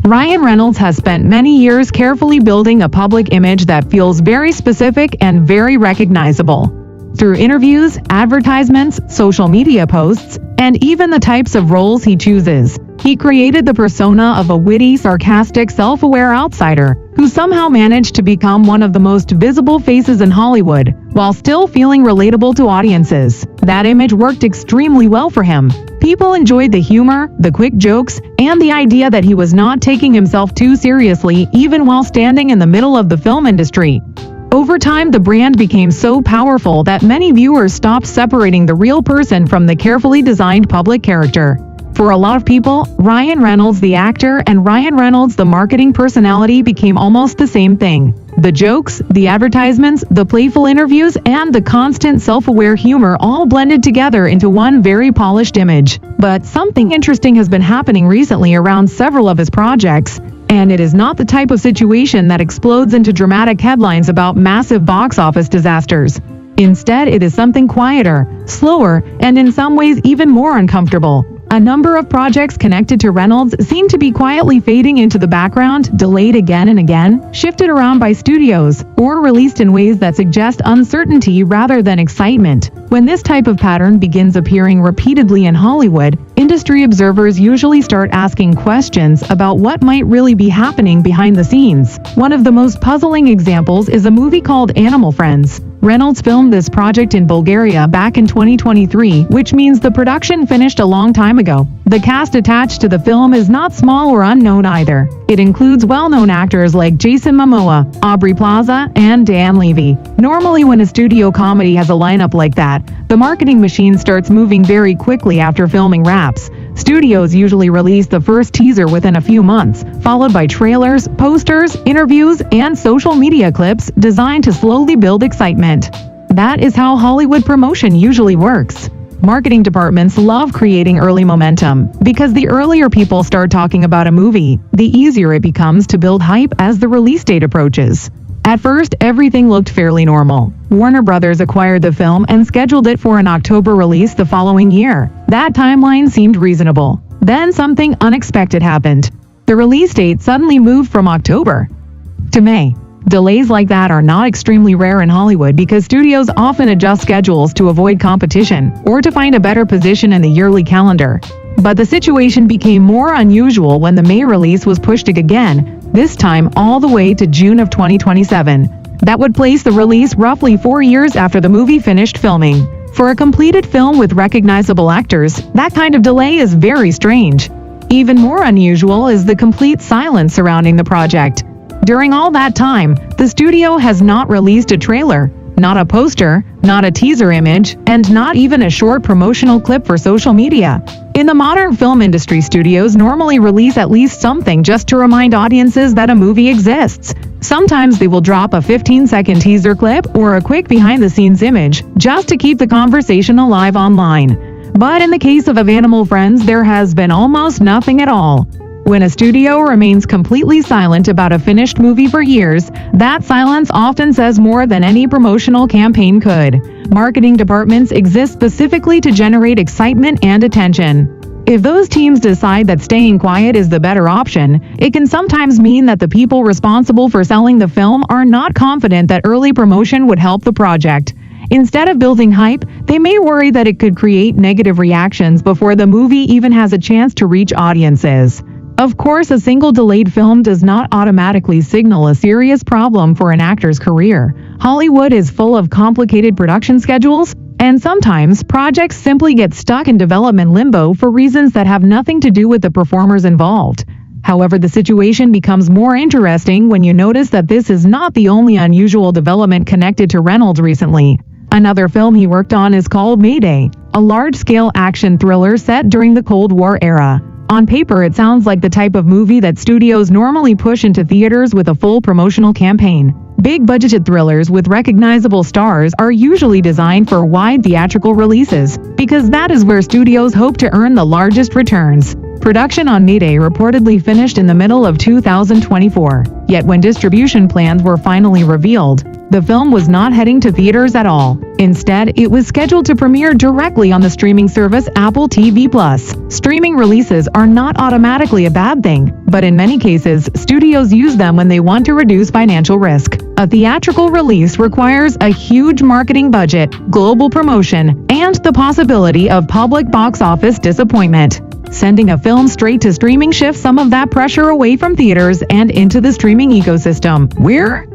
Ryan Reynolds has spent many years carefully building a public image that feels very specific and very recognizable. Through interviews, advertisements, social media posts, and even the types of roles he chooses, he created the persona of a witty, sarcastic, self-aware outsider who somehow managed to become one of the most visible faces in Hollywood, while still feeling relatable to audiences. That image worked extremely well for him. People enjoyed the humor, the quick jokes, and the idea that he was not taking himself too seriously even while standing in the middle of the film industry. Over time, the brand became so powerful that many viewers stopped separating the real person from the carefully designed public character. For a lot of people, Ryan Reynolds the actor and Ryan Reynolds the marketing personality became almost the same thing. The jokes, the advertisements, the playful interviews, and the constant self-aware humor all blended together into one very polished image. But something interesting has been happening recently around several of his projects, and it is not the type of situation that explodes into dramatic headlines about massive box office disasters. Instead, it is something quieter, slower, and in some ways even more uncomfortable. A number of projects connected to Reynolds seem to be quietly fading into the background, delayed again and again, shifted around by studios, or released in ways that suggest uncertainty rather than excitement. When this type of pattern begins appearing repeatedly in Hollywood, industry observers usually start asking questions about what might really be happening behind the scenes. One of the most puzzling examples is a movie called Animal Friends. Reynolds filmed this project in Bulgaria back in 2023, which means the production finished a long time ago. The cast attached to the film is not small or unknown either. It includes well-known actors like Jason Momoa, Aubrey Plaza, and Dan Levy. Normally, when a studio comedy has a lineup like that, the marketing machine starts moving very quickly after filming wraps. Studios usually release the first teaser within a few months, followed by trailers, posters, interviews, and social media clips designed to slowly build excitement. That is how Hollywood promotion usually works. Marketing departments love creating early momentum, because the earlier people start talking about a movie, the easier it becomes to build hype as the release date approaches. At first, everything looked fairly normal. Warner Brothers acquired the film and scheduled it for an October release the following year. That timeline seemed reasonable. Then something unexpected happened. The release date suddenly moved from October to May. Delays like that are not extremely rare in Hollywood because studios often adjust schedules to avoid competition or to find a better position in the yearly calendar. But the situation became more unusual when the May release was pushed again, this time all the way to June of 2027. That would place the release roughly 4 years after the movie finished filming. For a completed film with recognizable actors, that kind of delay is very strange. Even more unusual is the complete silence surrounding the project. During all that time, the studio has not released a trailer, not a poster, not a teaser image, and not even a short promotional clip for social media. In the modern film industry, studios normally release at least something just to remind audiences that a movie exists. Sometimes they will drop a 15-second teaser clip or a quick behind-the-scenes image just to keep the conversation alive online. But in the case of Animal Friends, there has been almost nothing at all. When a studio remains completely silent about a finished movie for years, that silence often says more than any promotional campaign could. Marketing departments exist specifically to generate excitement and attention. If those teams decide that staying quiet is the better option, it can sometimes mean that the people responsible for selling the film are not confident that early promotion would help the project. Instead of building hype, they may worry that it could create negative reactions before the movie even has a chance to reach audiences. Of course, a single delayed film does not automatically signal a serious problem for an actor's career. Hollywood is full of complicated production schedules, and sometimes projects simply get stuck in development limbo for reasons that have nothing to do with the performers involved. However, the situation becomes more interesting when you notice that this is not the only unusual development connected to Reynolds recently. Another film he worked on is called Mayday, a large-scale action thriller set during the Cold War era. On paper, it sounds like the type of movie that studios normally push into theaters with a full promotional campaign. Big-budgeted thrillers with recognizable stars are usually designed for wide theatrical releases, because that is where studios hope to earn the largest returns. Production on Mayday reportedly finished in the middle of 2024, yet when distribution plans were finally revealed, the film was not heading to theaters at all. Instead, it was scheduled to premiere directly on the streaming service Apple TV+. Streaming releases are not automatically a bad thing, but in many cases, studios use them when they want to reduce financial risk. A theatrical release requires a huge marketing budget, global promotion, and the possibility of public box office disappointment. Sending a film straight to streaming shifts some of that pressure away from theaters and into the streaming ecosystem, where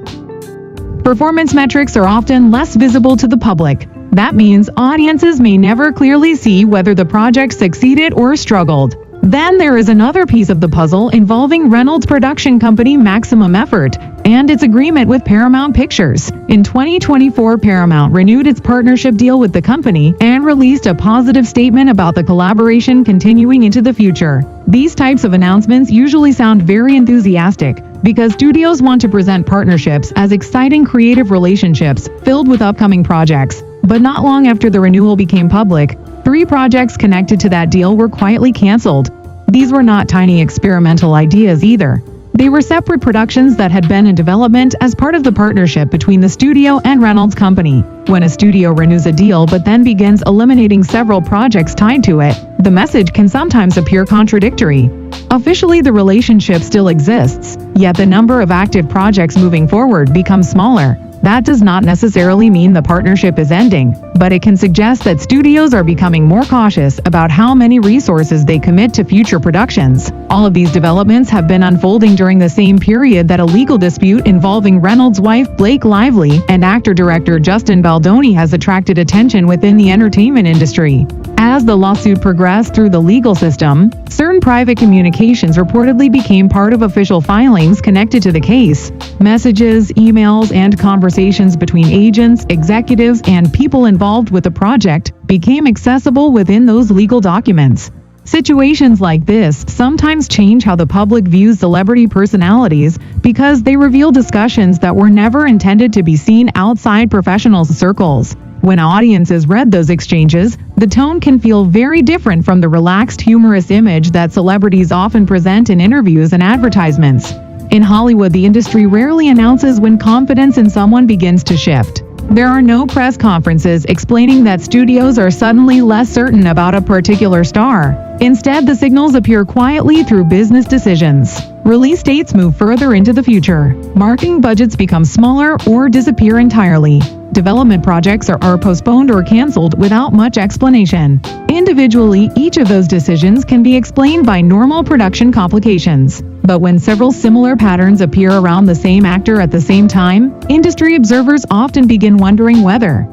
performance metrics are often less visible to the public. That means audiences may never clearly see whether the project succeeded or struggled. Then there is another piece of the puzzle involving Reynolds' production company Maximum Effort and its agreement with Paramount Pictures. In 2024, Paramount renewed its partnership deal with the company and released a positive statement about the collaboration continuing into the future. These types of announcements usually sound very enthusiastic because studios want to present partnerships as exciting creative relationships filled with upcoming projects. But not long after the renewal became public, 3 projects connected to that deal were quietly canceled. These were not tiny experimental ideas either. They were separate productions that had been in development as part of the partnership between the studio and Reynolds Company. When a studio renews a deal but then begins eliminating several projects tied to it, the message can sometimes appear contradictory. Officially, the relationship still exists, yet the number of active projects moving forward becomes smaller. That does not necessarily mean the partnership is ending, but it can suggest that studios are becoming more cautious about how many resources they commit to future productions. All of these developments have been unfolding during the same period that a legal dispute involving Reynolds' wife Blake Lively and actor-director Justin Baldoni has attracted attention within the entertainment industry. As the lawsuit progressed through the legal system, certain private communications reportedly became part of official filings connected to the case. Messages, emails, and conversations between agents, executives, and people involved with the project became accessible within those legal documents. Situations like this sometimes change how the public views celebrity personalities because they reveal discussions that were never intended to be seen outside professional circles. When audiences read those exchanges, the tone can feel very different from the relaxed, humorous image that celebrities often present in interviews and advertisements. In Hollywood, the industry rarely announces when confidence in someone begins to shift. There are no press conferences explaining that studios are suddenly less certain about a particular star. Instead, the signals appear quietly through business decisions. Release dates move further into the future. Marketing budgets become smaller or disappear entirely. Development projects are postponed or canceled without much explanation. Individually, each of those decisions can be explained by normal production complications. But when several similar patterns appear around the same actor at the same time, industry observers often begin wondering whether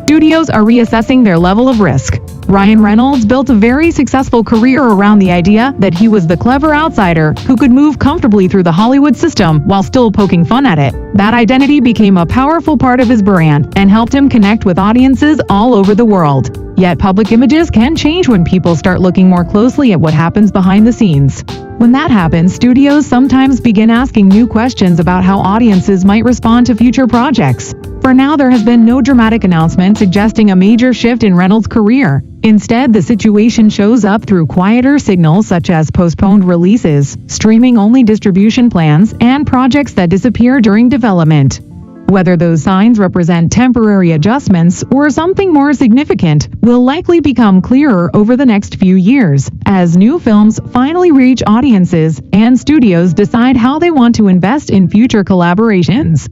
studios are reassessing their level of risk. Ryan Reynolds built a very successful career around the idea that he was the clever outsider who could move comfortably through the Hollywood system while still poking fun at it. That identity became a powerful part of his brand and helped him connect with audiences all over the world. Yet public images can change when people start looking more closely at what happens behind the scenes. When that happens, studios sometimes begin asking new questions about how audiences might respond to future projects. For now, there has been no dramatic announcement suggesting a major shift in Reynolds' career. Instead, the situation shows up through quieter signals such as postponed releases, streaming-only distribution plans, and projects that disappear during development. Whether those signs represent temporary adjustments or something more significant will likely become clearer over the next few years, as new films finally reach audiences and studios decide how they want to invest in future collaborations.